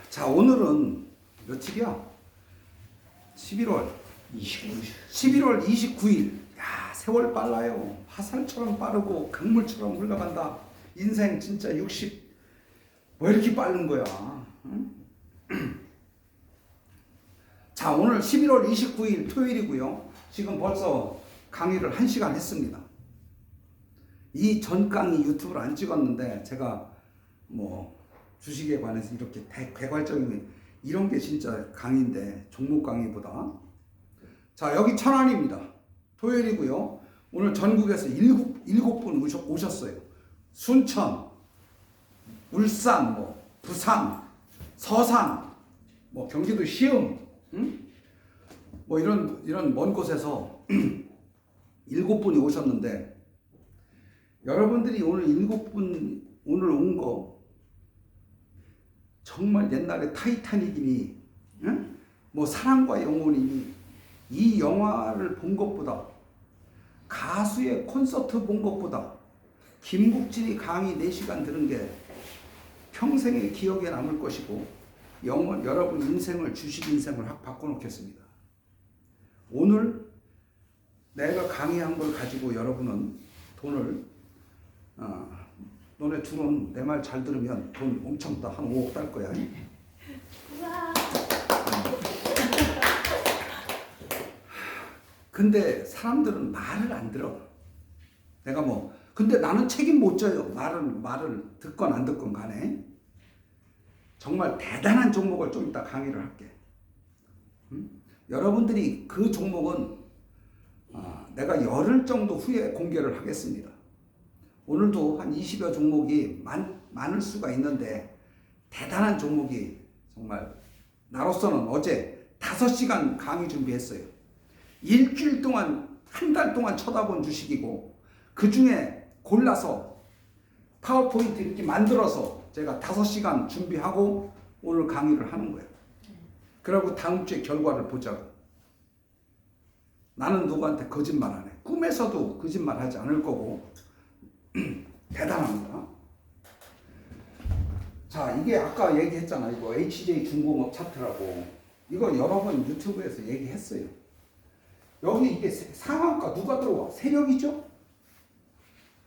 자, 오늘은 며칠이야? 11월 29일. 야, 세월 빨라요. 화살처럼 빠르고 강물처럼 흘러간다. 인생 진짜 60, 왜 이렇게 빠른 거야? 응? 자, 오늘 11월 29일 토요일이고요. 지금 벌써 강의를 1시간 했습니다. 이 전 강의 유튜브를 안 찍었는데 제가 뭐 주식에 관해서 이렇게 개괄적인 이런 게 진짜 강의인데 종목 강의보다. 자, 여기 천안입니다. 토요일이고요. 오늘 전국에서 일곱 분 오셨어요. 순천, 울산, 뭐 부산, 서산, 뭐 경기도 시흥, 뭐 이런 먼 곳에서 7분이 오셨는데, 여러분들이 오늘 7분 오늘 온 거 정말 옛날에 타이타닉이니, 뭐 사랑과 영혼이니, 이 영화를 본 것보다, 가수의 콘서트 본 것보다 김국진이 강의 4시간 들은 게 평생의 기억에 남을 것이고, 여러분 인생을, 주식 인생을 확 바꿔놓겠습니다. 오늘 내가 강의한 걸 가지고 여러분은 돈을, 너네 둘은 내 말 잘 들으면 돈 엄청 따, 한 5억 딸 거야. 근데 사람들은 말을 안 들어. 내가 뭐, 근데 나는 책임 못 져요. 말을 듣건 안 듣건 간에. 정말 대단한 종목을 좀 이따 강의를 할게. 여러분들이 그 종목은 내가 열흘 정도 후에 공개를 하겠습니다. 오늘도 한 20여 종목이 많을 수가 있는데, 대단한 종목이 정말 나로서는 어제 5시간 강의 준비했어요. 일주일 동안, 한 달 동안 쳐다본 주식이고, 그 중에 골라서 파워포인트 이렇게 만들어서 제가 5시간 준비하고 오늘 강의를 하는 거예요. 그리고 다음 주에 결과를 보자고. 나는 누구한테 거짓말 안 해. 꿈에서도 거짓말 하지 않을 거고. 대단합니다. 자, 이게 아까 얘기했잖아. 이거 HJ 중공업 차트라고. 이거 여러 번 유튜브에서 얘기했어요. 여기 이게 상한가 누가 들어와? 세력이죠?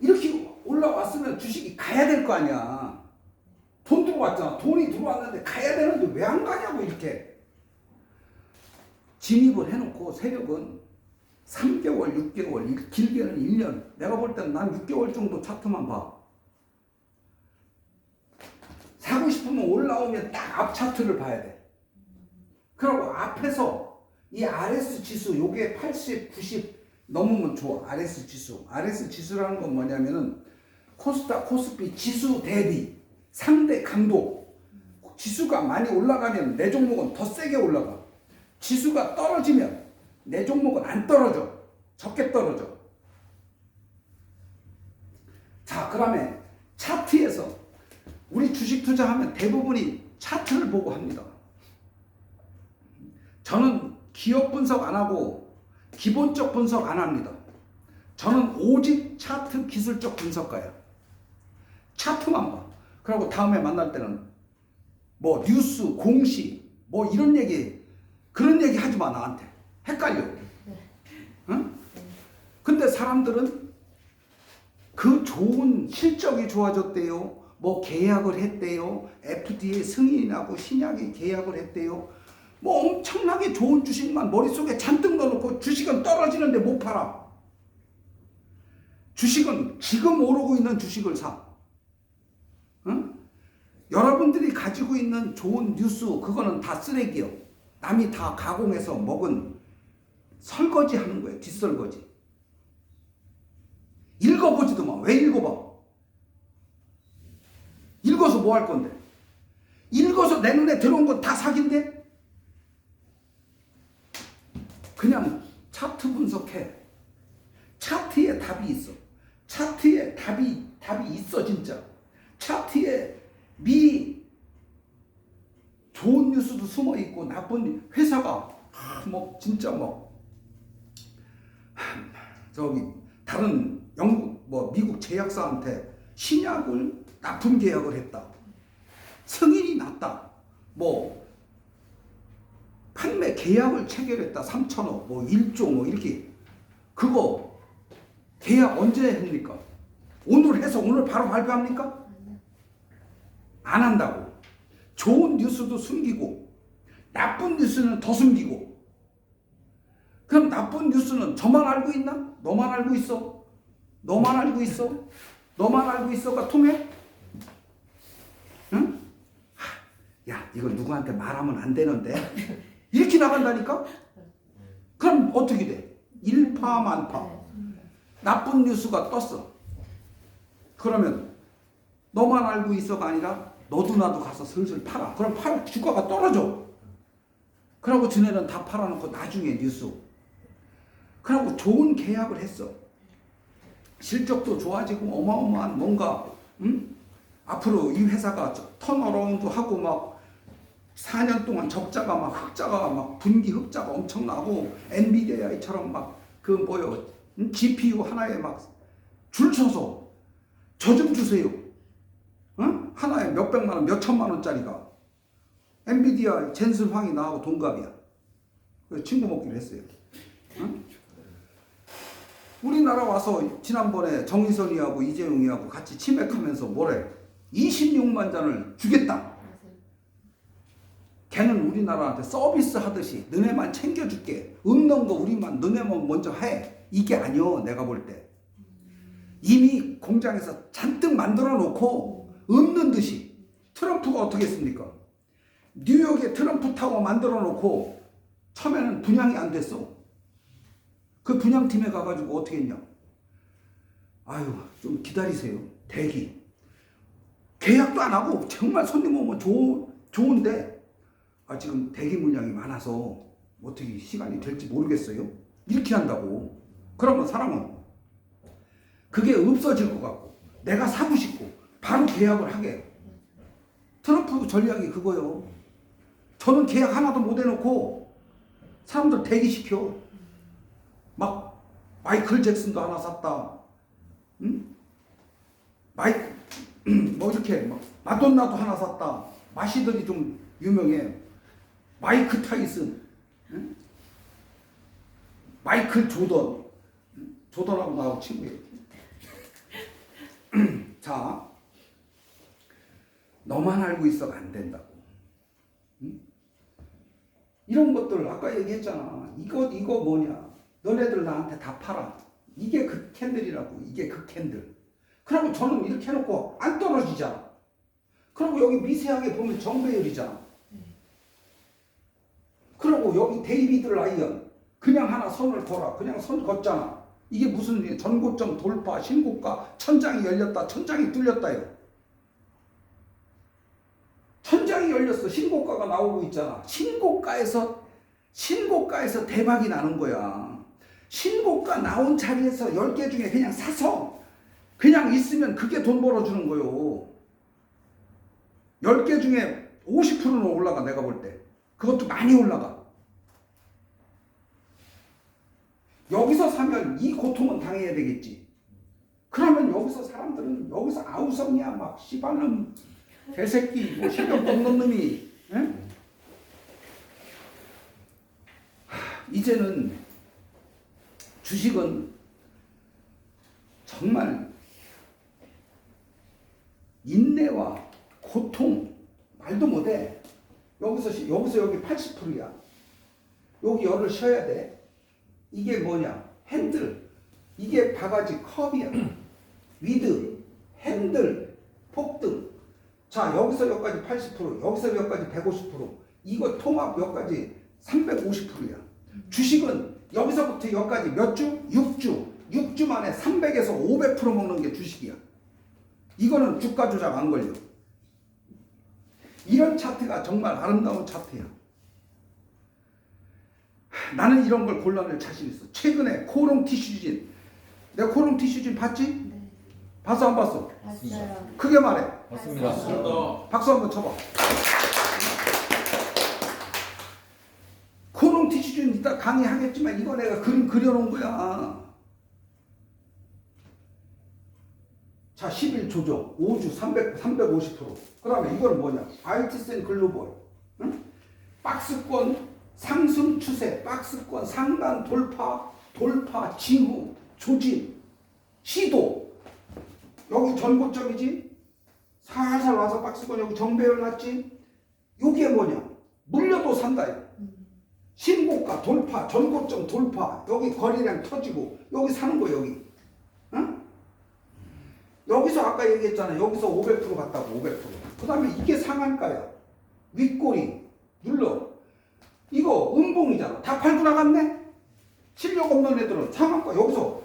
이렇게 올라왔으면 주식이 가야 될 거 아니야. 돈 들어왔잖아. 돈이 들어왔는데 가야 되는데 왜 안 가냐고. 이렇게 진입을 해놓고 세력은 3개월, 6개월, 길게는 1년. 내가 볼 때는 난 6개월 정도 차트만 봐. 사고 싶으면 올라오면 딱 앞 차트를 봐야 돼. 그리고 앞에서 이 RS 지수, 요게 80, 90 넘으면 좋아. RS 지수. RS 지수라는 건 뭐냐면은 코스닥, 코스피 지수 대비 상대 강도. 지수가 많이 올라가면 내 종목은 더 세게 올라가. 지수가 떨어지면 내 종목은 안 떨어져. 적게 떨어져. 자, 그다음에 차트에서 우리 주식 투자하면 대부분이 차트를 보고 합니다. 저는 기업 분석 안 하고 기본적 분석 안 합니다. 저는 오직 차트 기술적 분석가야. 차트만 봐. 그리고 다음에 만날 때는 뭐 뉴스, 공시, 뭐 이런 얘기, 그런 얘기 하지 마, 나한테. 헷갈려. 응? 근데 사람들은 그 좋은 실적이 좋아졌대요. 뭐 계약을 했대요. FDA 승인이 나고 신약이 계약을 했대요. 뭐 엄청나게 좋은 주식만 머릿속에 잔뜩 넣어놓고 주식은 떨어지는데 못 팔아. 주식은 지금 오르고 있는 주식을 사. 응? 여러분들이 가지고 있는 좋은 뉴스, 그거는 다 쓰레기요. 남이 다 가공해서 먹은 설거지 하는 거예요. 뒷설거지. 읽어보지도 마. 왜 읽어봐? 읽어서 뭐 할 건데? 읽어서 내 눈에 들어온 건 다 사기인데? 그냥 차트 분석해. 차트에 답이 있어. 차트에 답이 있어, 진짜. 차트에 미리 좋은 뉴스도 숨어 있고, 나쁜 회사가 뭐 진짜 뭐 저기 다른 영국 뭐 미국 제약사한테 신약을 납품 계약을 했다. 승인이 났다. 뭐 판매 계약을 체결했다 3천억 뭐 1조 뭐 이렇게 그거 계약 언제 합니까? 오늘 해서 오늘 바로 발표합니까? 안 한다고. 좋은 뉴스도 숨기고 나쁜 뉴스는 더 숨기고. 그럼 나쁜 뉴스는 저만 알고 있나? 너만 알고 있어? 너만 알고 있어? 너만 알고 있어가 통해? 응? 야, 이거 누구한테 말하면 안 되는데 이렇게 나간다니까? 그럼 어떻게 돼? 일파만파. 나쁜 뉴스가 떴어. 그러면 너만 알고 있어가 아니라 너도 나도 가서 슬슬 팔아. 그럼 주가가 떨어져. 그러고 지네는 다 팔아놓고 나중에 뉴스. 그러고 좋은 계약을 했어. 실적도 좋아지고 어마어마한 뭔가 앞으로 이 회사가 턴어라운드 하고 막 4년 동안 적자가 막 흑자가 막 분기 흑자가 엄청나고 엔비디아처럼 막 그 뭐요 GPU 하나에 막 줄 서서 저 좀 주세요. 하나에 몇백만 원, 몇천만 원짜리가 엔비디아 젠슨 황이 나하고 동갑이야. 그래서 친구 먹기로 했어요. 우리나라 와서 지난번에 정의선이하고 이재용이하고 같이 치맥하면서 뭐래? 26만 잔을 주겠다. 걔는 우리나라한테 서비스 하듯이 너네만 챙겨줄게. 없는 거 우리만 너네만 먼저 해. 이게 아니여. 내가 볼 때. 이미 공장에서 잔뜩 만들어 놓고 없는 듯이. 트럼프가 어떻게 했습니까? 뉴욕에 트럼프 타워 만들어 놓고 처음에는 분양이 안 됐어. 그 분양팀에 가가지고 어떻게 했냐? 아유, 좀 기다리세요. 대기. 계약도 안 하고 정말 손님 오면 좋은데 지금 대기 물량이 많아서 어떻게 시간이 될지 모르겠어요. 이렇게 한다고. 그러면 사람은 그게 없어질 것 같고 내가 사고 싶고 바로 계약을 하게. 트럼프 전략이 그거요. 저는 계약 하나도 못 해놓고 사람들 대기시켜. 막 마이클 잭슨도 하나 샀다. 뭐 이렇게 막 마돈나도 하나 샀다. 마시들이 좀 유명해. 마이크 타이슨, 마이클 조던, 조던하고 나하고 친구예요. 자, 너만 알고 있어가 안 된다고. 이런 것들 아까 얘기했잖아. 이거 뭐냐? 너네들 나한테 다 팔아. 이게 그 캔들이라고. 이게 그 캔들. 그러고 저는 이렇게 해놓고 안 떨어지잖아. 그리고 여기 미세하게 보면 정배열이잖아. 그리고 여기 데이비드 라이언 그냥 하나 선을 걸어. 그냥 선 걷잖아. 이게 무슨 일이야? 전고점 돌파, 신고가, 천장이 열렸다, 천장이 뚫렸다요. 천장이 열렸어. 신고가가 나오고 있잖아. 신고가에서 대박이 나는 거야. 신고가 나온 자리에서 10개 중에 그냥 사서 그냥 있으면 그게 돈 벌어주는 거요. 10개 중에 50%는 올라가. 내가 볼 때. 그것도 많이 올라가. 여기서 사면 이 고통은 당해야 되겠지. 그러면 여기서 사람들은 여기서 아우성이야. 막 씨발놈 개새끼 뭐 실력 없는 놈이. 에? 이제는 주식은 정말 인내와 고통 말도 못해. 여기서 여기 80%야. 여기 열을 쉬어야 돼. 이게 뭐냐? 핸들. 이게 바가지 컵이야. 위드, 핸들, 폭등. 자, 여기서 여기까지 80%, 여기서 여기까지 150%. 이거 통합 여기까지 350%야. 주식은 여기서부터 여기까지 몇 주? 6주. 6주 만에 300에서 500% 먹는 게 주식이야. 이거는 주가 조작 안 걸려. 이런 차트가 정말 아름다운 차트야. 나는 이런 걸 골라낼 자신 있어. 최근에 코롱 티슈진. 내가 코롱 티슈진 봤지? 네. 봤어 안 봤어? 봤어요. 크게 말해. 맞습니다. 박수 한번 쳐봐. 코롱 티슈진 이따 강의하겠지만 이거 내가 그림 그려놓은 거야. 자, 10일 조정, 5주 350%. 그 다음에 이건 뭐냐? 알트센 글로벌. 박스권 상승 추세, 박스권 상단 돌파, 징후, 조짐, 시도. 여기 전고점이지? 살살 와서 박스권 여기 정배열 났지? 요게 뭐냐? 물려도 산다. 신고가 돌파, 전고점 돌파, 여기 거래량 터지고, 여기 사는 거 여기. 응? 여기서 아까 얘기했잖아. 여기서 500% 갔다고, 500%. 그 다음에 이게 상한가야. 윗꼬리, 눌러. 이거 음봉이잖아. 다 팔고 나갔네? 실력 없는 애들은 상한가 여기서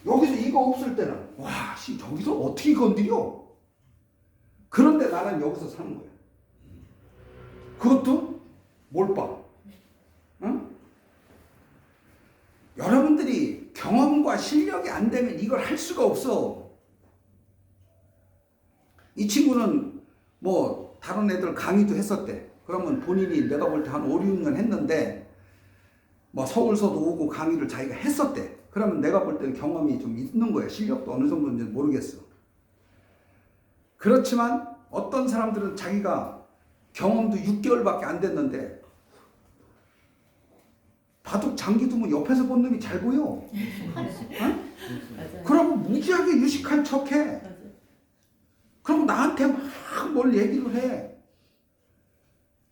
이거 없을 때는 와, 씨, 여기서 어떻게 건드려? 그런데 나는 여기서 사는 거야. 그것도 몰빵. 응? 여러분들이 경험과 실력이 안 되면 이걸 할 수가 없어. 이 친구는 뭐 다른 애들 강의도 했었대. 그러면 본인이 내가 볼 때 한 5, 6년 했는데 뭐 서울서도 오고 강의를 자기가 했었대. 그러면 내가 볼 때는 경험이 좀 있는 거야. 실력도 어느 정도인지 모르겠어. 그렇지만 어떤 사람들은 자기가 경험도 6개월밖에 안 됐는데 바둑 장기 두면 옆에서 본 놈이 잘 보여. 응? 그러고 무지하게 유식한 척해. 그럼 나한테 막 뭘 얘기를 해.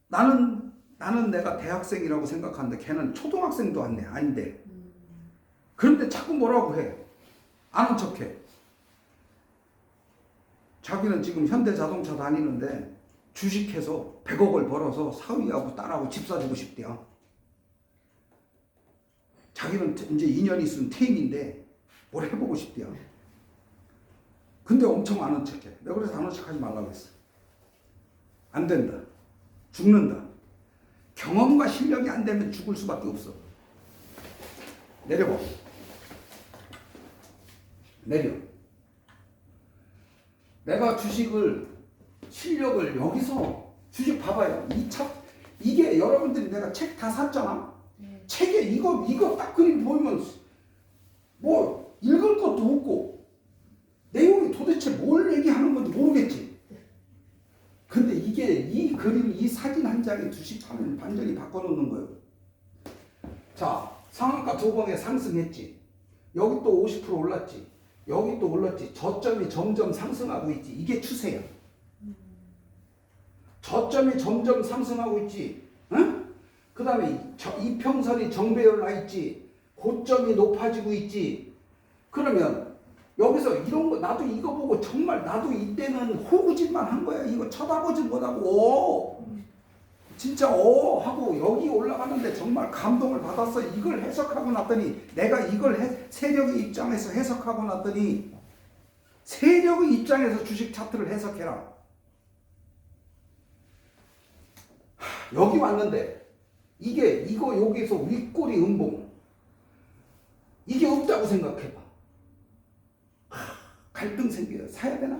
나는 내가 대학생이라고 생각하는데 걔는 초등학생도 아닌데. 그런데 자꾸 뭐라고 해. 아는 척해. 자기는 지금 현대자동차 다니는데 주식해서 100억을 벌어서 사위하고 딸하고 집 사주고 싶대요. 자기는 이제 2년 있으면 퇴임인데 뭘 해보고 싶대요. 근데 엄청 아는 척해. 내가 그래서 아는 척하지 말라고 했어. 안 된다. 죽는다. 경험과 실력이 안 되면 죽을 수밖에 없어. 내려봐. 내려. 내가 실력을 여기서 주식 봐봐요. 이게 여러분들이 내가 책 다 샀잖아. 책에 이거 딱 그림 보면 뭐 읽을 것도 없고 내용이 도대체 뭘 얘기하는 건지 모르겠지. 근데 이 그림, 이 사진 한 장에 주식 하면 완전히 바꿔놓는 거예요. 자, 상한가 두 번에 상승했지. 여기 또 50% 올랐지. 여기 또 올랐지. 저점이 점점 상승하고 있지. 이게 추세야. 저점이 점점 상승하고 있지. 응? 그 다음에 이평선이 정배열 나 있지. 고점이 높아지고 있지. 그러면 여기서 이런 거 나도 이거 보고 정말 나도 이때는 호구짓만 한 거야. 이거 쳐다보지 못하고 진짜 하고 여기 올라가는데 정말 감동을 받았어. 이걸 해석하고 났더니 내가 이걸 세력의 입장에서 해석하고 났더니 세력의 입장에서 주식 차트를 해석해라. 여기 왔는데 이거 여기서 윗꼬리 음봉 이게 없다고 생각해봐. 갈등 생겨요. 사야 되나?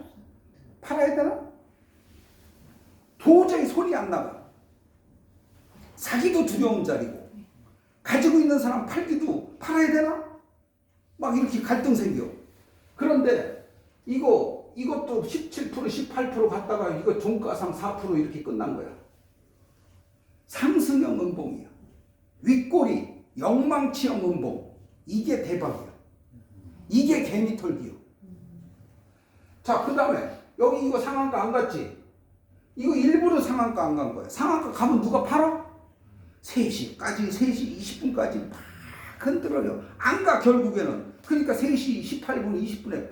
팔아야 되나? 도저히 손이 안 나가. 사기도 두려운 자리고 가지고 있는 사람 팔아야 되나? 막 이렇게 갈등 생겨. 그런데 이것도 17% 18% 갔다가 이거 종가상 4% 이렇게 끝난 거야. 상승형 음봉이야. 윗꼬리 영망치형 음봉. 이게 대박이야. 이게 개미털기요. 자, 그 다음에 여기 이거 상한가 안 갔지? 이거 일부러 상한가 안 간 거야. 상한가 가면 누가 팔아? 3시까지 3시 20분까지 막 흔들어요. 안 가 결국에는. 그러니까 3시 18분 20분에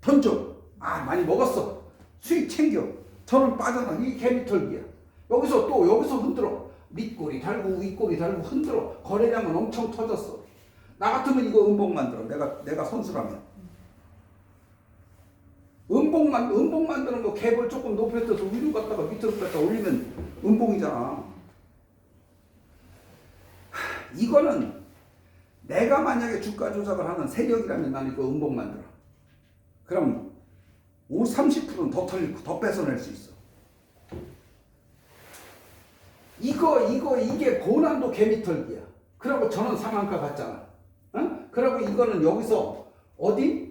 던져. 많이 먹었어. 수익 챙겨. 저는 빠져나. 이게 개미털기야. 여기서 흔들어. 밑꼬리 달고 윗꼬리 달고 흔들어. 거래량은 엄청 터졌어. 나 같으면 이거 음봉 만들어. 내가 선수라면. 음봉 만드는 거 갭을 조금 높여서 위로 갔다가 밑으로 갔다가 올리면 음봉이잖아. 이거는 내가 만약에 주가 조작을 하는 세력이라면 나는 이거 음봉 만들어. 그럼 30%는 더 털리고 더 뺏어낼 수 있어. 이게 고난도 개미털기야. 그러고 저는 상한가 갔잖아. 어? 그러고 이거는 여기서 어디?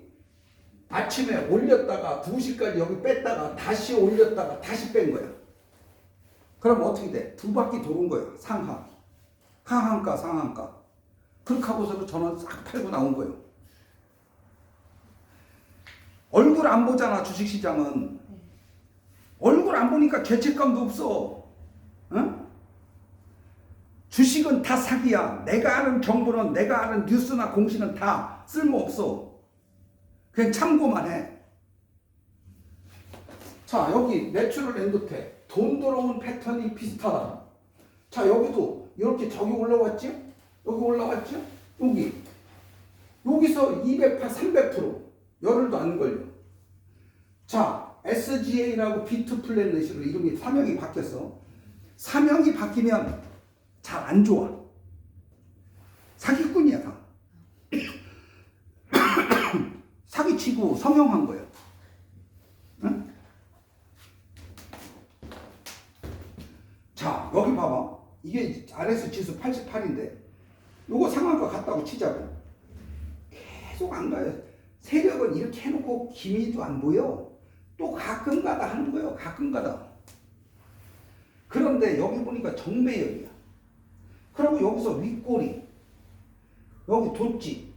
아침에 올렸다가 2시까지 여기 뺐다가 다시 올렸다가 다시 뺀 거야. 그럼 어떻게 돼? 두 바퀴 도는 거예요. 상하. 하한가 상한가. 그렇게 하고서 저는 싹 팔고 나온 거예요. 얼굴 안 보잖아, 주식시장은. 얼굴 안 보니까 죄책감도 없어. 응? 주식은 다 사기야. 내가 아는 정보는, 내가 아는 뉴스나 공시는 다 쓸모없어. 그냥 참고만 해. 자, 여기 내추럴 엔드텍. 돈 들어온 패턴이 비슷하다. 자, 여기도 이렇게 저기 올라왔지? 여기 올라왔지? 여기. 여기서 208, 300% 열흘도 안 걸려. 자, SGA라고 비트플래닛으로 이름이 사명이 바뀌었어. 사명이 바뀌면 잘 안 좋아. 사기꾼이야 다. 사기치고 성형한 거야. 응? 자, 여기 봐봐. 이게 RS 지수 88인데 요거 상한가 같다고 치자고. 계속 안 가요. 세력은 이렇게 해놓고 기미도 안 보여. 또 가끔 가다 하는 거예요. 가끔 가다. 그런데 여기 보니까 정매열이야. 그리고 여기서 윗꼬리, 여기 돛지,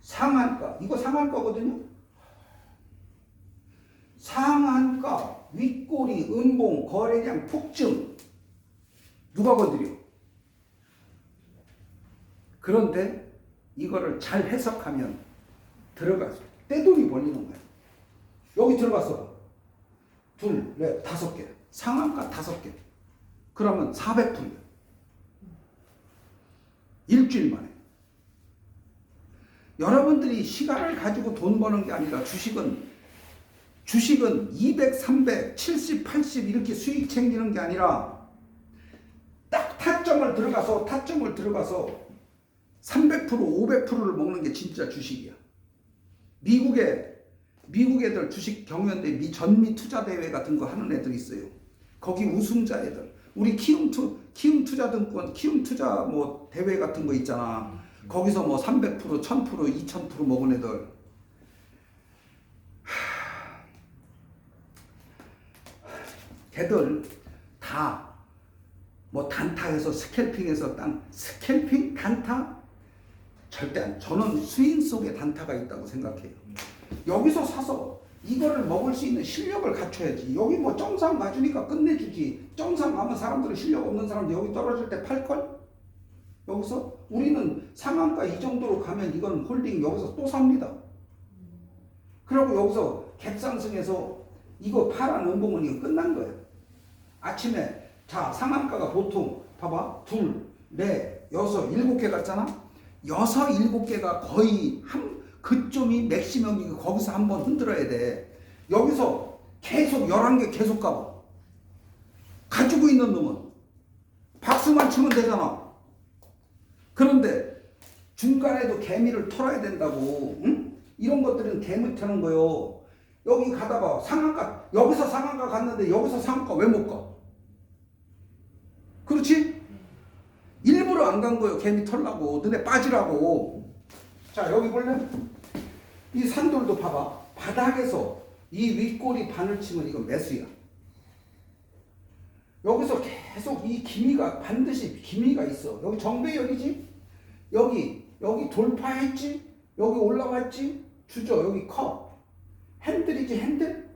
상한가. 이거 상한가거든요. 상한가, 윗꼬리, 음봉, 거래량 폭증. 누가 건드려? 그런데 이거를 잘 해석하면 들어가서 떼돈이 벌리는 거야. 여기 들어갔어. 둘, 넷, 5개. 상한가 5개. 그러면 400%야. 일주일 만에. 여러분들이 시간을 가지고 돈 버는 게 아니라 주식은 200, 300, 70, 80 이렇게 수익 챙기는 게 아니라 딱 타점을 들어가서 300%, 500%를 먹는 게 진짜 주식이야. 미국 애들 주식 경연대 전미 투자 대회 같은 거 하는 애들 있어요. 거기 우승자 애들. 우리 키움 투자등권, 키움 투자 뭐 대회 같은 거 있잖아. 거기서 뭐 300%, 1000%, 2000% 먹은 애들. 걔들 다 뭐 단타해서 스캘핑해서 스캘핑 단타 절대 안. 저는 스윙 속에 단타가 있다고 생각해요. 여기서 사서 이거를 먹을 수 있는 실력을 갖춰야지. 여기 뭐 점상 가주니까 끝내주지. 점상 가면 사람들은 실력 없는 사람들 여기 떨어질 때 팔걸? 여기서 우리는 상한가 이 정도로 가면 이건 홀딩 여기서 또 삽니다. 그리고 여기서 갭상승해서 이거 파란 음봉은 이거 끝난 거예요. 아침에 자 상한가가 보통 봐봐 둘, 넷, 여섯, 7개 갔잖아. 6, 7개가 거의 그쯤이 맥시멈이고 거기서 한번 흔들어야 돼. 여기서 계속 11개 계속 가봐. 가지고 있는 놈은 박수만 치면 되잖아. 그런데 중간에도 개미를 털어야 된다고. 응? 이런 것들은 개미 터는 거요. 여기 가다가 상한가, 여기서 상한가 갔는데 여기서 상한가 왜 못 가? 그렇지? 일부러 안 간 거예요. 개미 털라고. 너네 빠지라고. 자, 여기 볼래? 이 산돌도 봐봐. 바닥에서 이 윗꼬리 바늘 치면 이거 매수야. 여기서 계속 이 기미가 반드시 기미가 있어. 여기 정배열이지? 여기 돌파했지? 여기 올라왔지? 주저 여기 컵. 핸들이지 핸들?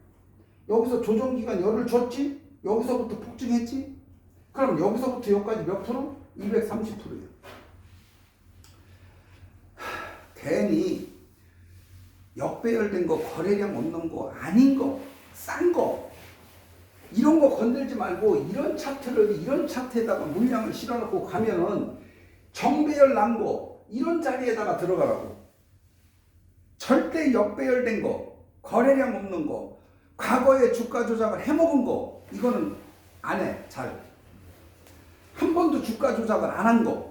여기서 조정기간 열을 줬지? 여기서부터 폭증했지? 그럼 여기서부터 여기까지 몇 프로? 230%예요. 괜히 역배열된 거, 거래량 없는 거, 아닌 거, 싼 거 이런 거 건들지 말고 이런 차트에다가 물량을 실어놓고 가면은 정배열 난 거 이런 자리에다가 들어가라고. 절대 역배열된 거, 거래량 없는 거, 과거에 주가 조작을 해먹은 거 이거는 안 해. 잘. 한 번도 주가 조작을 안 한 거.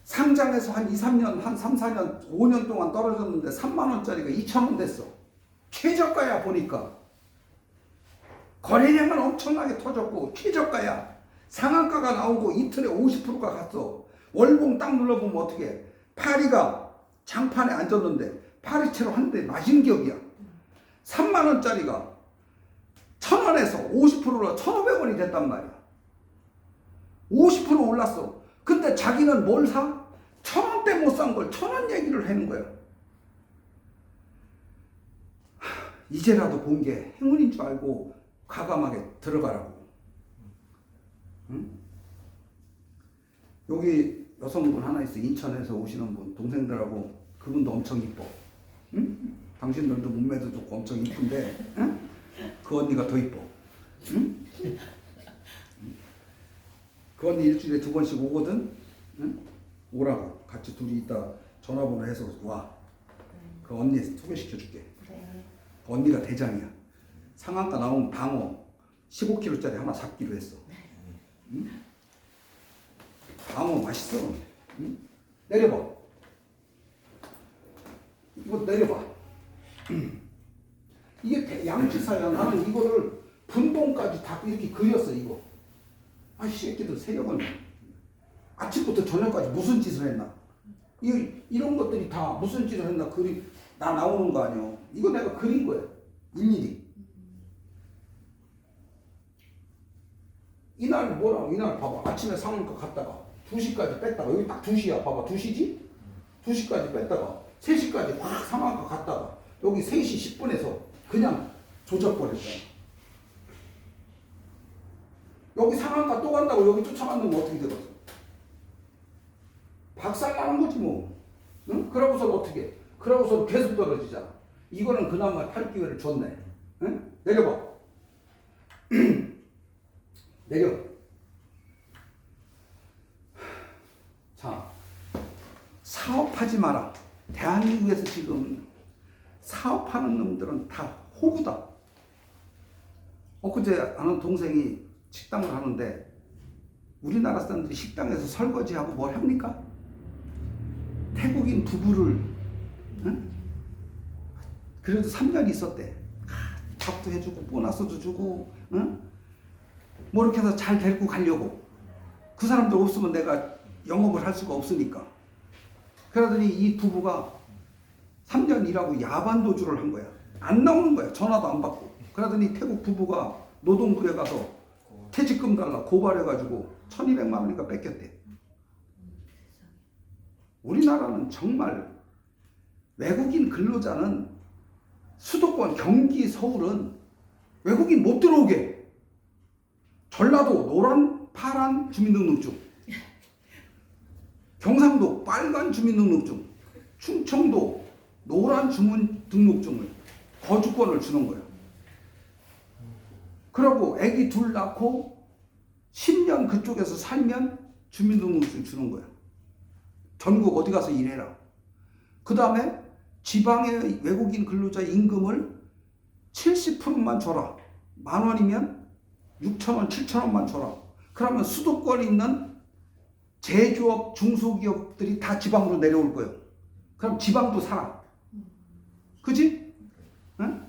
상장해서 한 2, 3년, 한 3, 4년, 5년 동안 떨어졌는데 3만원짜리가 2,000원 됐어. 최저가야 보니까. 거래량은 엄청나게 터졌고 최저가야. 상한가가 나오고 이틀에 50%가 갔어. 월봉 딱 눌러보면 어떻게 파리가 장판에 앉았는데 파리채로 한 대 맞은 격이야. 3만원짜리가 1,000원에서 50%로 1,500원이 됐단 말이야. 50% 올랐어. 근데 자기는 뭘 사? 1,000원대 못 산 걸 1,000원 얘기를 하는 거야. 이제라도 본 게 행운인 줄 알고 과감하게 들어가라고. 응? 여기 여성분 하나 있어. 인천에서 오시는 분, 동생들하고. 그분도 엄청 이뻐. 응? 당신들도 몸매도 좋고 엄청 이쁜데, 응? 그 언니가 더 이뻐. 응? 그 언니 일주일에 2번씩 오거든. 응? 오라고. 같이 둘이 있다 전화번호 해서 와. 그 언니 소개시켜줄게. 그 언니가 대장이야. 상한가 나온 방어 15kg짜리 하나 샀기로 했어. 응? 방어 맛있어. 응? 내려봐. 이거 내려봐. 이게 양치사야. 나는 이거를 분봉까지 다 이렇게 그렸어. 이거. 아, 새끼들 새벽은 아침부터 저녁까지 무슨 짓을 했나? 이런 것들이 다 무슨 짓을 했나? 나 나오는 거 아니야. 이거 내가 그린 거야. 일일이. 이날 뭐라고? 이날 봐봐. 아침에 상한가 갔다가 2시까지 뺐다가 여기 딱 2시야. 봐봐. 2시지? 2시까지 뺐다가 3시까지 확 상한가 갔다가 여기 3시 10분에서 그냥 조져버렸잖아. 여기 상한가 또 간다고 여기 쫓아갔는면 어떻게 되겠어? 박살나는 거지 뭐. 응? 그러고서 어떻게? 그러고서 계속 떨어지잖아. 이거는 그나마 탈 기회를 줬네. 응? 내려봐. 내려. 자, 사업하지 마라. 대한민국에서 지금 사업하는 놈들은 다 호구다. 엊그제 아는 동생이 식당을 하는데 우리나라 사람들이 식당에서 설거지하고 뭘 합니까? 태국인 부부를, 응? 그래도 3년 있었대. 밥도 해주고 보너스도 주고, 응? 뭐 이렇게 해서 잘 데리고 가려고. 그 사람들 없으면 내가 영업을 할 수가 없으니까. 그러더니 이 부부가 3년 일하고 야반도주를 한 거야. 안 나오는 거야. 전화도 안 받고. 그러더니 태국 부부가 노동부에 가서 퇴직금 달라 고발해가지고 1,200만 원인가 뺏겼대. 우리나라는 정말 외국인 근로자는 수도권 경기 서울은 외국인 못 들어오게. 전라도 노란 파란 주민등록증, 경상도 빨간 주민등록증, 충청도 노란 주민등록증을 거주권을 주는 거예요. 그러고 애기 둘 낳고 10년 그쪽에서 살면 주민등록증 주는 거야. 전국 어디 가서 일해라. 그 다음에 지방의 외국인 근로자 임금을 70%만 줘라. 10,000원이면 6,000원, 7,000원만 줘라. 그러면 수도권에 있는 제조업, 중소기업들이 다 지방으로 내려올 거예요. 그럼 지방도 살아. 그지? 응?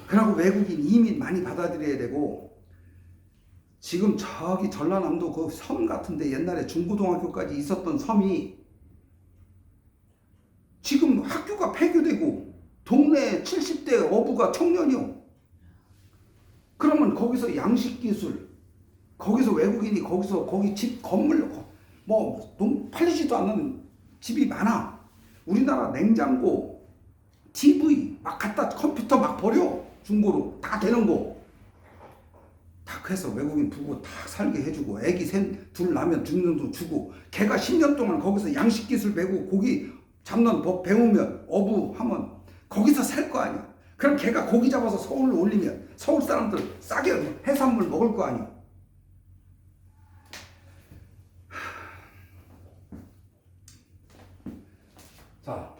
그러고 외국인 이민 많이 받아들여야 되고, 지금 저기 전라남도 그 섬 같은데 옛날에 중고등학교까지 있었던 섬이 지금 학교가 폐교되고 동네 70대 어부가 청년이요. 그러면 거기서 양식기술, 거기서 외국인이 거기 집 건물 뭐 팔리지도 않는 집이 많아. 우리나라 냉장고, TV 막 갖다 컴퓨터 막 버려. 중고로 다 되는 거. 다 해서 외국인 부부 다 살게 해주고 애기 둘 낳으면 주민등록 주고 걔가 10년 동안 거기서 양식기술 배우고 고기 잡는 법 배우면 어부하면 거기서 살 거 아니야. 그럼 걔가 고기 잡아서 서울로 올리면 서울 사람들 싸게 해산물 먹을 거 아니야. 자,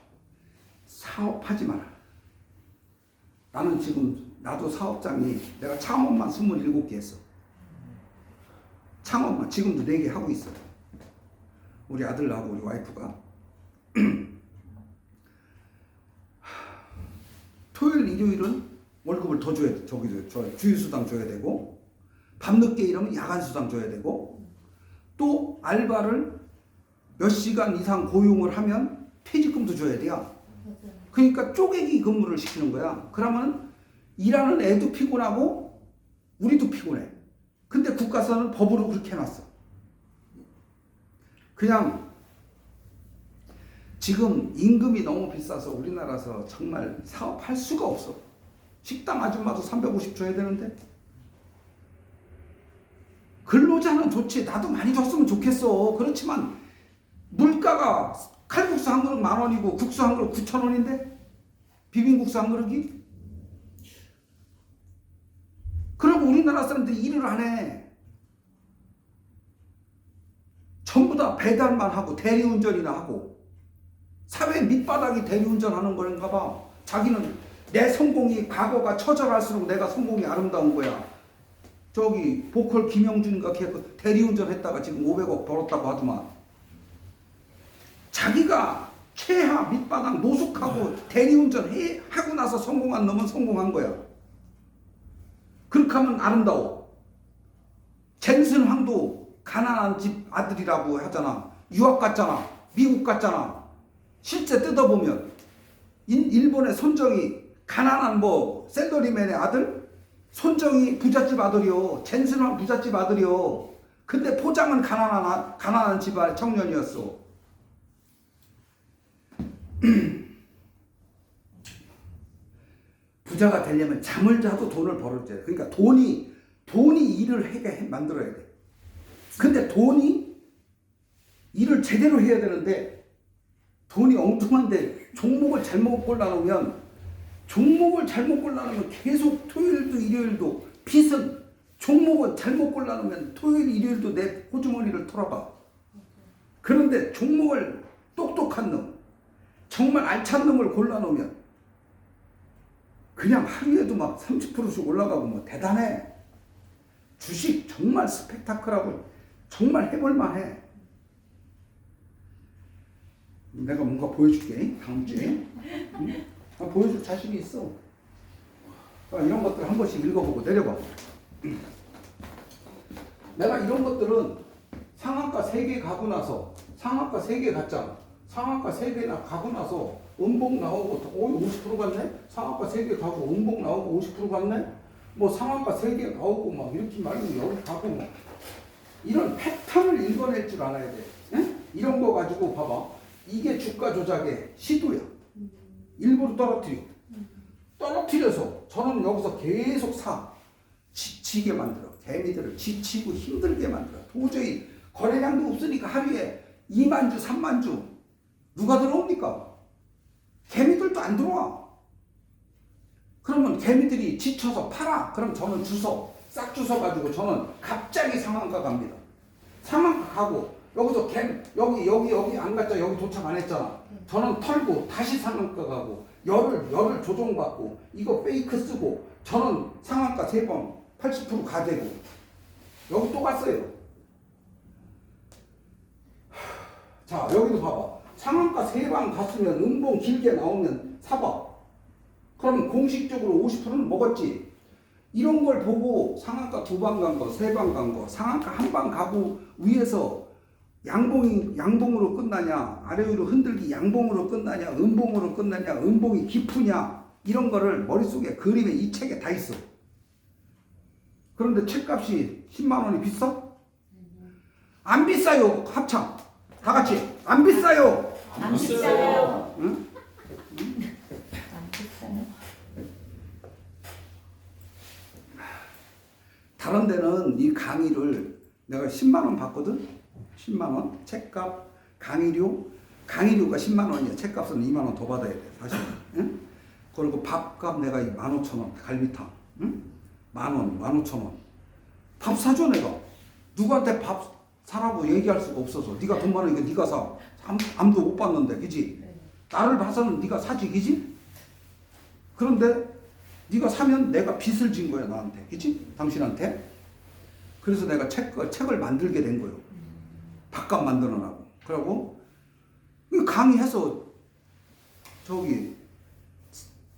사업하지 마라. 나는 지금 나도 사업장이 내가 창업만 27개 했어. 창업만 지금도 4개 하고 있어. 우리 아들하고 우리 와이프가 토요일 일요일은 월급을 더 줘야 돼. 주휴수당 줘야 되고, 밤늦게 일하면 야간수당 줘야 되고, 또 알바를 몇 시간 이상 고용을 하면 퇴직금도 줘야 돼요. 그러니까 쪼개기 근무를 시키는 거야. 그러면 일하는 애도 피곤하고 우리도 피곤해. 근데 국가에서는 법으로 그렇게 해놨어. 그냥 지금 임금이 너무 비싸서 우리나라에서 정말 사업할 수가 없어. 식당 아줌마도 350 줘야 되는데. 근로자는 좋지. 나도 많이 줬으면 좋겠어. 그렇지만 물가가 칼국수 한 그릇 10,000원이고 국수 한 그릇 9,000원인데 비빔국수 한 그릇이. 그리고 우리나라 사람들이 일을 안 해. 전부 다 배달만 하고 대리운전이나 하고 사회 밑바닥이 대리운전하는 거인가 봐. 자기는 내 성공이 과거가 처절할수록 내가 성공이 아름다운 거야. 저기 보컬 김영준인가 걔 대리운전 했다가 지금 500억 벌었다고 하더만. 자기가 최하 밑바닥 노숙하고 대리운전 하고 나서 성공한 놈은 성공한 거야. 그렇게 하면 아름다워. 젠슨 황도 가난한 집 아들이라고 하잖아. 유학 갔잖아. 미국 갔잖아. 실제 뜯어보면 일본의 손정이 가난한 뭐 셀러리맨의 아들? 손정이 부잣집 아들이요. 젠슨 황 부잣집 아들이요. 근데 포장은 가난한 집안의 청년이었어. 부자가 되려면 잠을 자도 돈을 벌어야 돼. 그러니까 돈이 일을 하게 만들어야 돼. 근데 돈이 일을 제대로 해야 되는데 돈이 엉뚱한데 종목을 잘못 골라놓으면 계속 토요일도 일요일도 빚은 종목은 잘못 골라놓으면 토요일 일요일도 내 호주머니를 털어봐. 그런데 종목을 똑똑한 놈 정말 알찬 놈을 골라놓으면 그냥 하루에도 막 30%씩 올라가고 뭐 대단해. 주식 정말 스펙타클하고 정말 해볼만해. 내가 뭔가 보여줄게 다음 주에. 응? 보여줄 자신이 있어. 이런 것들 한 번씩 읽어보고 내려봐. 내가 이런 것들은 상한가 3개 가고 나서 상한가 3개 갔잖아. 상한가 3개나 가고 나서 음봉 나오고 50% 갔네? 상한가 3개 가고 음봉 나오고 50% 갔네? 뭐 상한가 3개 나오고 막 이렇게 말고 여기 가고 뭐 이런 패턴을 읽어낼 줄 알아야 돼. 응? 이런 거 가지고 봐봐. 이게 주가 조작의 시도야. 일부러 떨어뜨려서 저는 여기서 계속 지치게 만들어. 개미들을 지치고 힘들게 만들어. 도저히 거래량도 없으니까 하루에 2만 주 3만 주 누가 들어옵니까? 개미들도 안 들어와. 그러면 개미들이 지쳐서 팔아. 그럼 저는 싹 주워가지고 저는 갑자기 상한가 갑니다. 상한가 가고 여기서 여기 안 갔잖아. 여기 도착 안 했잖아. 저는 털고 다시 상한가 가고 열을 조정받고 이거 페이크 쓰고 저는 상한가 3번 80% 가되고 여기 또 갔어요. 자 여기도 봐봐. 상한가 3방 갔으면 음봉 길게 나오면 사봐. 그럼 공식적으로 50%는 먹었지. 이런 걸 보고 상한가 2방 간 거, 3방 간 거, 상한가 1방 가고 위에서 양봉으로 끝나냐, 아래 위로 흔들기 양봉으로 끝나냐, 음봉으로 끝나냐, 음봉이 깊으냐 이런 거를 머릿속에 그림에 이 책에 다 있어. 그런데 책값이 10만 원이 비싸? 안 비싸요. 합창 다 같이 안 비싸요. 안 비싸요. 응? 안 비싸요. 다른 데는 이 강의를 내가 10만 원 받거든. 10만 원 책값 강의료가 10만 원이야. 책값은 2만 원 더 받아야 돼 사실. 응? 그리고 밥값 내가 15,000원 갈비탕. 응? 10,000원 15,000원 밥 사줘. 내가 누구한테 밥 사라고 얘기할 수가 없어서. 네가 돈 많으니까 네가 사. 아무도 못 받는데 그지? 나를 봐서는 네가 사지 그지? 그런데 네가 사면 내가 빚을 진 거야 나한테 그지? 당신한테. 그래서 내가 책을 만들게 된 거예요. 밥값 만들어라고. 그러고 강의해서 저기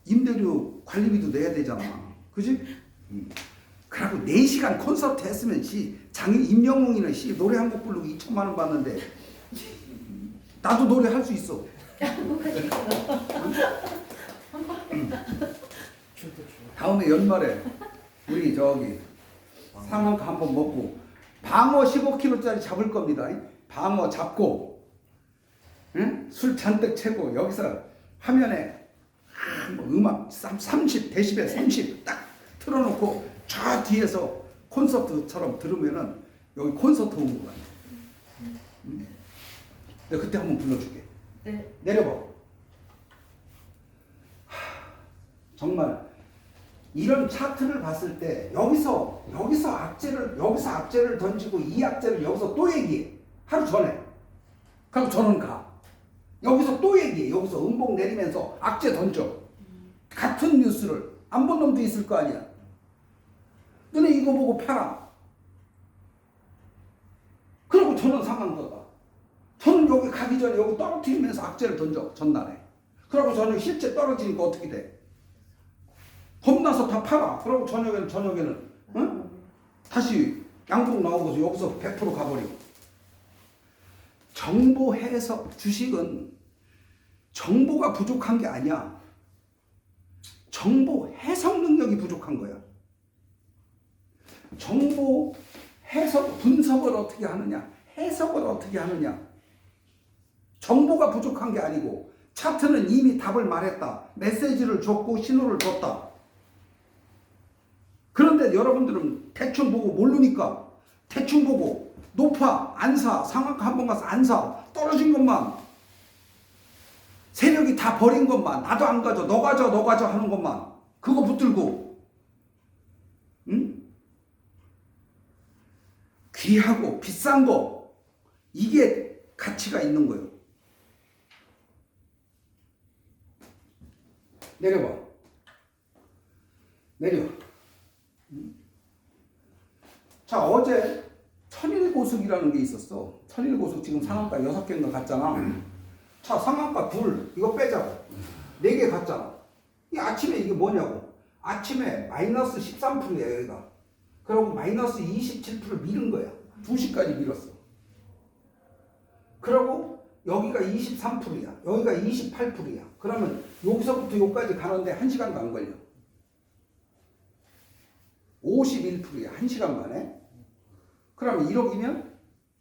임대료 관리비도 내야 되잖아 그지? 그러고 4시간 콘서트 했으면 장인 임영웅이는 노래 한 곡 부르고 2천만 원 받는데 나도 노래 할 수 있어. 다음에 연말에 우리 저기 상한가 한번 먹고 방어 15kg짜리 잡을 겁니다. 방어 잡고 응? 술 잔뜩 채고 여기서 화면에 뭐 음악 30 데시벨 30 딱 틀어놓고 저 뒤에서 콘서트처럼 들으면은 여기 콘서트 온 거 같아. 응? 내가 그때 한번 불러줄게. 네. 내려봐. 정말 이런 차트를 봤을 때 여기서 악재를 던지고 이 악재를 여기서 또 얘기해. 하루 전에. 그럼 저는 가. 여기서 또 얘기해. 여기서 음봉 내리면서 악재 던져. 같은 뉴스를 안 본 놈도 있을 거 아니야. 너네 이거 보고 팔아. 그리고 저는 상한가가. 저는 여기 가기 전에 여기 떨어뜨리면서 악재를 던져. 전날에. 그러고 저는 실제 떨어지니까 어떻게 돼? 겁나서 다 팔아. 그러고 저녁에는 응? 다시 양봉 나오고서 여기서 100% 가버리고. 정보 해석 주식은 정보가 부족한 게 아니야. 정보 해석 능력이 부족한 거야. 정보 해석 분석을 어떻게 하느냐, 해석을 어떻게 하느냐. 정보가 부족한 게 아니고 차트는 이미 답을 말했다. 메시지를 줬고 신호를 줬다. 그런데 여러분들은 대충 보고 모르니까 대충 보고 높아 안 사, 상한가 한번 가서 안 사, 떨어진 것만 세력이 다 버린 것만 나도 안 가져, 너 가져 하는 것만 그거 붙들고 응? 귀하고 비싼 거 이게 가치가 있는 거예요. 내려봐. 내려. 자, 어제 천일고속이라는 게 있었어. 천일고속 지금 상한가 6개인가 갔잖아. 자, 상한가 둘 이거 빼자고 4개 갔잖아. 이 아침에 이게 뭐냐고. 아침에 마이너스 13%야 여기가. 그러고 마이너스 27% 밀은 거야. 2시까지 밀었어. 그러고 여기가 23%야. 여기가 28%야. 그러면 여기서부터 여기까지 가는데 1시간도 안 걸려. 51%야. 1시간 만에. 그러면 1억이면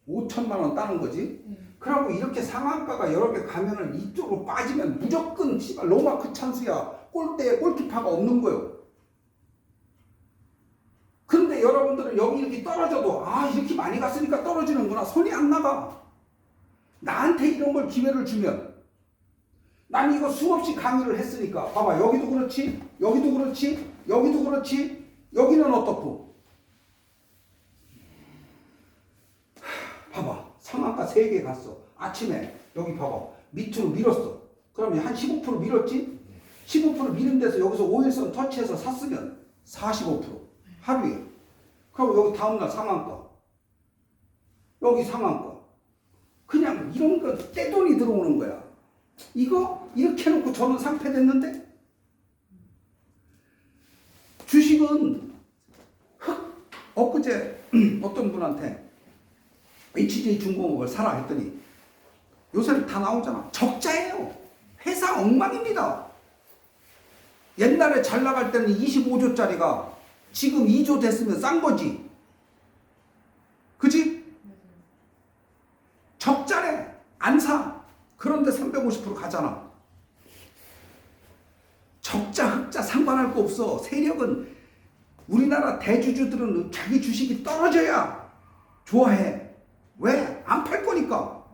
5천만 원 따는 거지. 그러고 이렇게 상한가가 여러 개 가면은 이쪽으로 빠지면 무조건 씨발 로마크 찬스야. 골대에 골키퍼가 없는 거예요. 근데 여러분들은 여기 이렇게 떨어져도 아 이렇게 많이 갔으니까 떨어지는구나. 손이 안 나가. 나한테 이런 걸 기회를 주면 난 이거 수없이 강의를 했으니까 봐봐. 여기도 그렇지, 여기도 그렇지, 여기도 그렇지, 여기는 어떻고. 봐봐. 상한가 3개 갔어. 아침에 여기 봐봐. 밑으로 밀었어. 그러면 한 15% 밀었지? 15% 미는 데서 여기서 5일선 터치해서 샀으면 45% 하루에. 그리고 여기 다음날 상한가. 여기 상한가. 그냥 이런 거 떼돈이 들어오는 거야. 이거 이렇게 해놓고 저는 상패됐는데? 주식은 엊그제 어떤 분한테 HJ중공업을 사라 했더니 요새는 다 나오잖아. 적자예요. 회사 엉망입니다. 옛날에 잘 나갈 때는 25조짜리가 지금 2조 됐으면 싼 거지. 그지? 적자래. 안 사. 그런데 350% 가잖아. 적자 흑자 상관할 거 없어. 세력은 우리나라 대주주들은 자기 주식이 떨어져야 좋아해. 왜? 안 팔 거니까.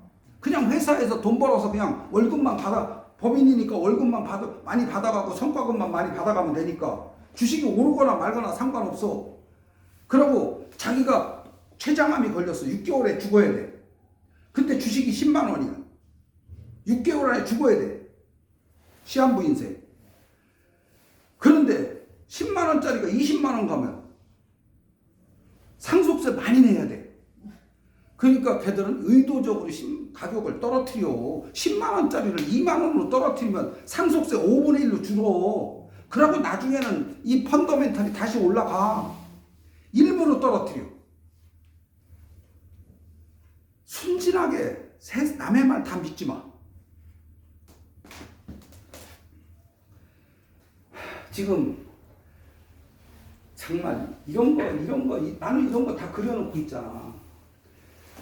그냥 회사에서 돈 벌어서 그냥 월급만 받아. 법인이니까 월급만 많이 받아가고 성과급만 많이 받아가면 되니까 주식이 오르거나 말거나 상관없어. 그러고 자기가 췌장암이 걸렸어. 6개월에 죽어야 돼. 근데 주식이 10만 원이야. 6개월 안에 죽어야 돼. 시한부 인생. 그런데 10만 원짜리가 20만 원 가면 상속세 많이 내야 돼. 그러니까 걔들은 의도적으로 가격을 떨어뜨려. 10만 원짜리를 2만 원으로 떨어뜨리면 상속세 5분의 1로 줄어. 그러고 나중에는 이 펀더멘탈이 다시 올라가. 일부러 떨어뜨려. 순진하게 남의 말 다 믿지 마. 지금 정말 이런 거 나는 이런 거 다 그려놓고 있잖아.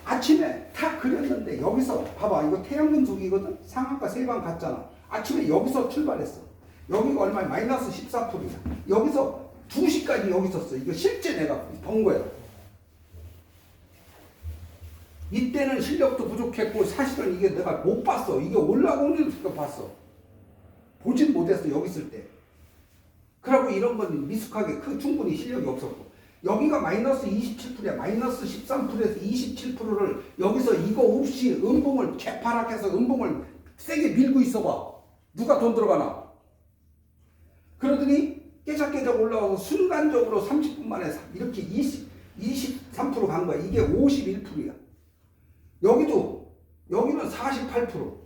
아침에 다 그렸는데 여기서 봐봐, 이거 태양금속이거든. 상한가 3방 갔잖아. 아침에 여기서 출발했어. 여기가 얼마야? 마이너스 14%야. 여기서 2시까지 여기 있었어. 이거 실제 내가 본 거야. 이때는 실력도 부족했고 사실은 이게 내가 못 봤어. 이게 올라오는 거 봤어. 보진 못했어, 여기 있을 때. 그러고 이런 건 미숙하게 충분히 실력이 없었고. 여기가 마이너스 27%야. 마이너스 13%에서 27%를 여기서 이거 없이 음봉을 개파락해서 음봉을 세게 밀고 있어봐. 누가 돈 들어가나? 그러더니 깨작깨작 올라와서 순간적으로 30분 만에 이렇게 23% 간 거야. 이게 51%야. 여기는 48%.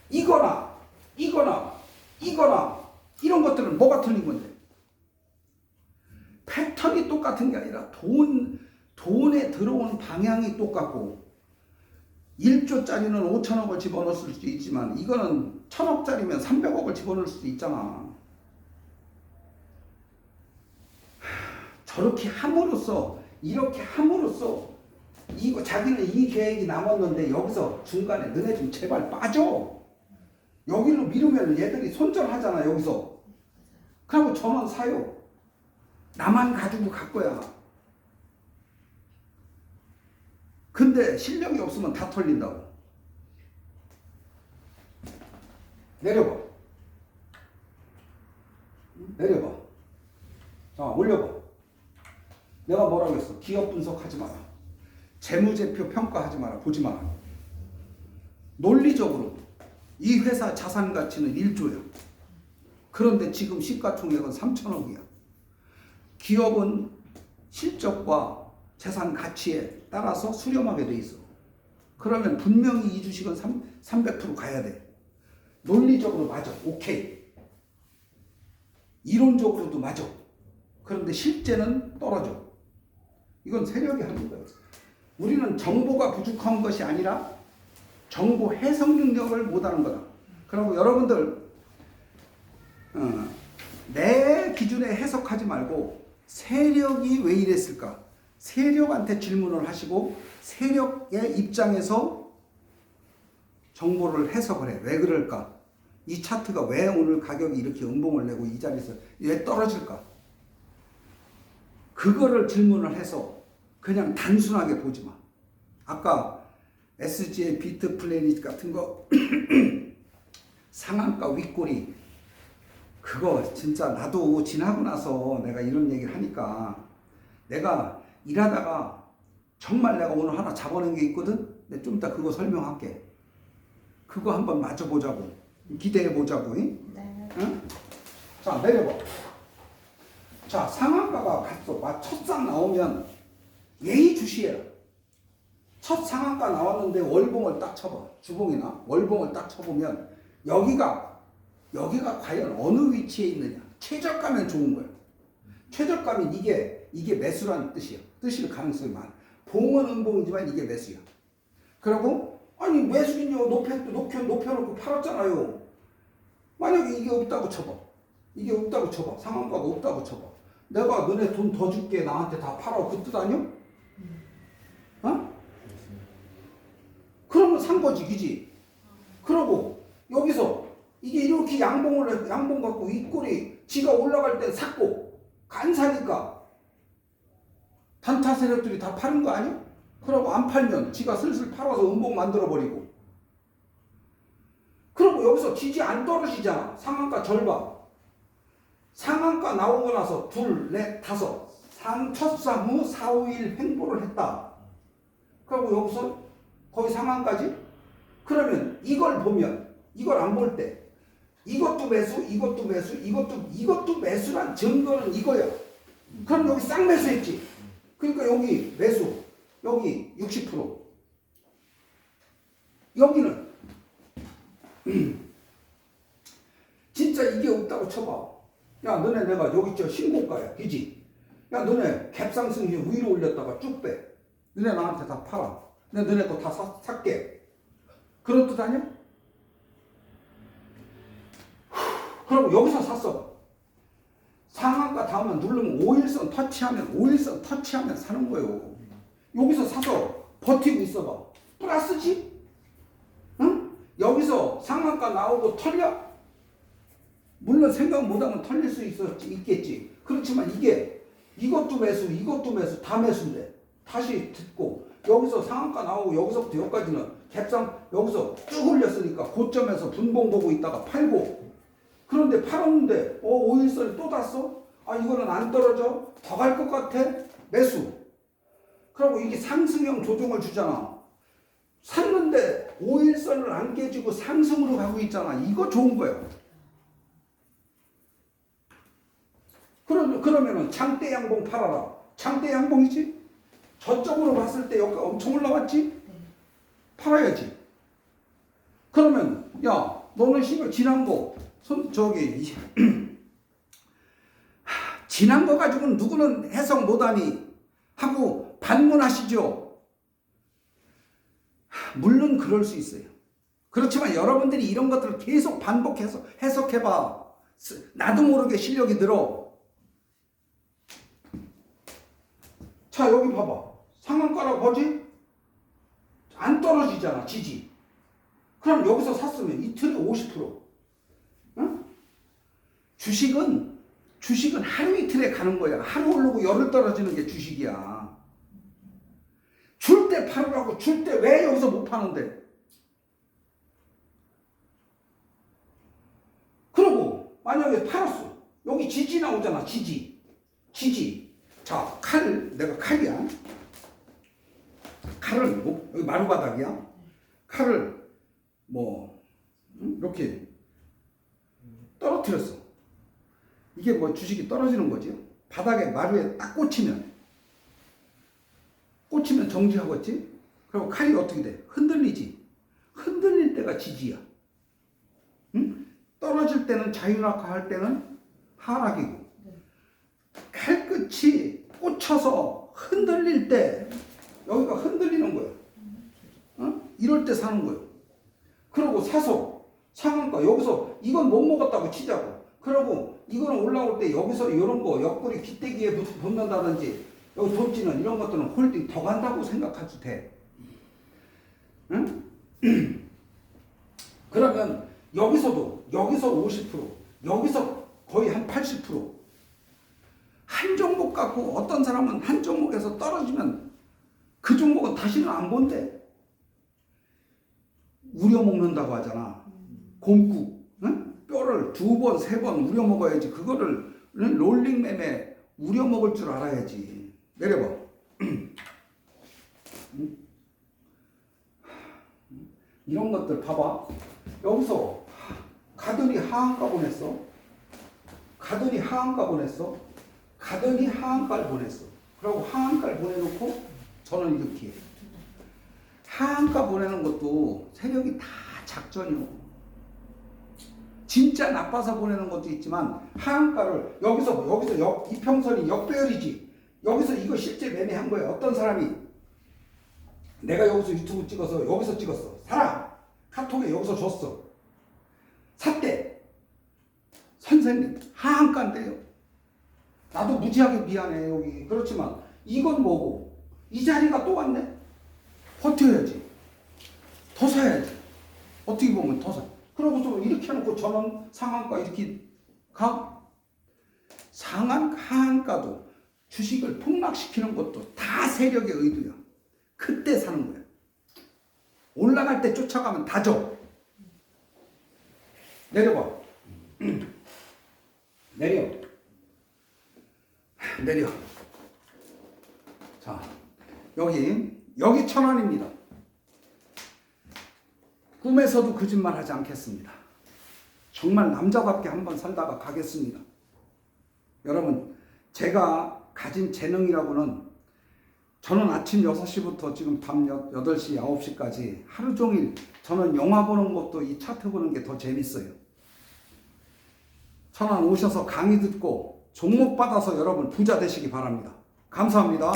이거나 이런 것들은 뭐가 틀린 건데? 패턴이 똑같은 게 아니라 돈에 들어오는 방향이 똑같고 1조짜리는 5천억을 집어넣을 수도 있지만 이거는 1,000억짜리면 300억을 집어넣을 수도 있잖아. 저렇게 함으로써 이렇게 함으로써 이거 자기는 이 계획이 남았는데 여기서 중간에 너네 좀 제발 빠져. 여기로 미루면 얘들이 손절하잖아 여기서. 그리고 전원 사요. 나만 가지고 갈 거야. 근데 실력이 없으면 다 털린다고. 내려봐. 자, 올려봐. 내가 뭐라고 했어? 기업 분석하지 마라. 재무제표 평가하지 마라. 보지 마라. 논리적으로 이 회사 자산 가치는 1조야. 그런데 지금 시가총액은 3천억이야. 기업은 실적과 재산 가치에 따라서 수렴하게 돼 있어. 그러면 분명히 이 주식은 300% 가야 돼. 논리적으로 맞아. 오케이. 이론적으로도 맞아. 그런데 실제는 떨어져. 이건 세력이 하는 거예요. 우리는 정보가 부족한 것이 아니라 정보 해석 능력을 못하는 거다. 그리고 여러분들 내 기준에 해석하지 말고 세력이 왜 이랬을까? 세력한테 질문을 하시고 세력의 입장에서 정보를 해석을 해. 왜 그럴까? 이 차트가 왜 오늘 가격이 이렇게 음봉을 내고 이 자리에서 왜 떨어질까? 그거를 질문을 해서 그냥 단순하게 보지 마. 아까 SG의 비트 플래닛 같은 거 상한가 윗꼬리 그거 진짜 나도 지나고 나서 내가 이런 얘기를 하니까 내가 일하다가 정말 내가 오늘 하나 잡아낸 게 있거든? 근데 좀 이따 그거 설명할게. 그거 한번 맞춰보자고. 기대해보자고. 네. 응? 자, 내려봐. 자, 상한가가 갔어. 첫상 나오면 예의주시해라. 첫 상한가 나왔는데 월봉을 딱 쳐봐. 주봉이나 월봉을 딱 쳐보면 여기가 과연 어느 위치에 있느냐. 최저가면 좋은 거야. 최저가면 이게 매수라는 뜻이야. 뜻일 가능성이 많아. 봉은 음봉이지만 이게 매수야. 그리고 아니 매수긴요 높여놓고 팔았잖아요. 만약에 이게 없다고 쳐봐. 이게 없다고 쳐봐. 상한가가 없다고 쳐봐. 내가 너네 돈 더 줄게 나한테 다 팔아 그 뜻 아니야? 어? 그러면 산 거지, 그지? 그러고 여기서 이게 이렇게 양봉 갖고 윗골이 지가 올라갈 때 샀고 안 사니까 단타 세력들이 다 파는 거 아니야? 그러고 안 팔면 지가 슬슬 팔아서 음봉 만들어 버리고. 그러고 여기서 지지 안 떨어지잖아. 상한가 절반. 상한가 나오고 나서 둘, 넷, 다섯. 첫상 후 4, 5일 횡보를 했다. 그리고 여기서 거의 상한가지? 그러면 이걸 보면 이걸 안 볼 때 이것도 매수, 이것도 매수, 이것도 매수란 증거는 이거야. 그럼 여기 쌍매수했지. 그러니까 여기 매수, 여기 60%. 여기는 진짜 이게 없다고 쳐봐. 야, 너네 내가 여기 신고가야, 그지? 야, 너네 갭상승 위로 올렸다가 쭉 빼. 너네 나한테 다 팔아. 내가 너네 거 다 살게. 그런 뜻 아니야? 그럼 여기서 샀어. 상한가 다음에 누르면 5일선 터치하면 사는 거예요. 여기서 사서 버티고 있어봐. 플러스지? 응? 여기서 상한가 나오고 털려? 물론 생각 못하면 털릴 수 있겠지. 그렇지만 이것도 매수 다 매수인데 다시 듣고 여기서 상한가 나오고 여기서부터 여기까지는 갭상 여기서 쭉 올렸으니까 고점에서 분봉 보고 있다가 팔고 그런데 팔았는데 5일선이 또 닿았어? 아 이거는 안 떨어져? 더 갈 것 같아? 매수. 그리고 이게 상승형 조정을 주잖아. 샀는데 5일선을 안 깨지고 상승으로 가고 있잖아. 이거 좋은 거야. 그러면은 장대 양봉 팔아라. 장대 양봉이지? 저쪽으로 봤을 때 여기가 엄청 올라왔지? 팔아야지. 그러면 야 너는 지난 거 지난 거 가지고는 누구는 해석 못하니 하고 반문하시죠. 물론 그럴 수 있어요. 그렇지만 여러분들이 이런 것들을 계속 반복해서 해석해봐. 나도 모르게 실력이 늘어. 자 여기 봐봐. 상한가라고 보지? 안 떨어지잖아. 지지. 그럼 여기서 샀으면 이틀에 50%. 응? 주식은 하루 이틀에 가는 거야. 하루 오르고 열흘 떨어지는 게 주식이야. 줄 때 팔으라고 줄 때 왜 여기서 못 파는데? 그러고 만약에 팔았어. 여기 지지 나오잖아. 지지. 자, 내가 칼이야. 칼을 여기 마루바닥이야. 칼을 이렇게 떨어뜨렸어. 이게 주식이 떨어지는 거지. 바닥에 마루에 딱 꽂히면 정지하겠지. 그리고 칼이 어떻게 돼? 흔들리지. 흔들릴 때가 지지야. 응? 떨어질 때는 자유낙하 할 때는 하락이고. 칼 끝이 꽂혀서 흔들릴 때 여기가 흔들리는 거예요. 이럴 때 사는 거예요. 그러고 사서 상한가 여기서 이건 못 먹었다고 치자고. 그러고 이거는 올라올 때 여기서 이런 거 옆구리 깃대기에 붙는다든지 여기 돈지는 이런 것들은 홀딩 더 간다고 생각해도 돼. 응? 그러면 여기서 50%, 여기서 거의 한 80%. 한 종목 갖고 어떤 사람은 한 종목에서 떨어지면 그 종목은 다시는 안 본대. 우려먹는다고 하잖아. 곰국. 응? 뼈를 2번, 3번 우려먹어야지. 그거를 롤링 매매 우려먹을 줄 알아야지. 내려봐. 이런 것들 봐봐. 여기서 가더니 하한가 보냈어. 가더니 하한가를 보냈어. 그리고 하한가를 보내놓고 저는 이렇게 하한가 보내는 것도 세력이 다 작전이요. 진짜 나빠서 보내는 것도 있지만 하한가를 여기서 이평선이 역배열이지. 여기서 이거 실제 매매한 거야. 어떤 사람이 내가 여기서 유튜브 찍어서 여기서 찍었어. 사라. 카톡에 여기서 줬어. 샀대. 선생님 하한가인데요. 나도 무지하게 미안해 여기. 그렇지만 이건 뭐고 이 자리가 또 왔네. 버텨야지. 더 사야지. 어떻게 보면 더 사. 그러고서 이렇게 해놓고 저는 상한가 이렇게 가. 하한가도 주식을 폭락시키는 것도 다 세력의 의도야. 그때 사는 거야. 올라갈 때 쫓아가면 다 져. 내려봐. 내려. 자, 여기 1,000원입니다. 꿈에서도 거짓말 하지 않겠습니다. 정말 남자답게 한번 살다가 가겠습니다. 여러분, 제가 가진 재능이라고는 저는 아침 6시부터 지금 밤 8시, 9시까지 하루 종일 저는 영화 보는 것도 이 차트 보는 게 더 재밌어요. 천안 오셔서 강의 듣고 종목 받아서 여러분 부자 되시기 바랍니다. 감사합니다.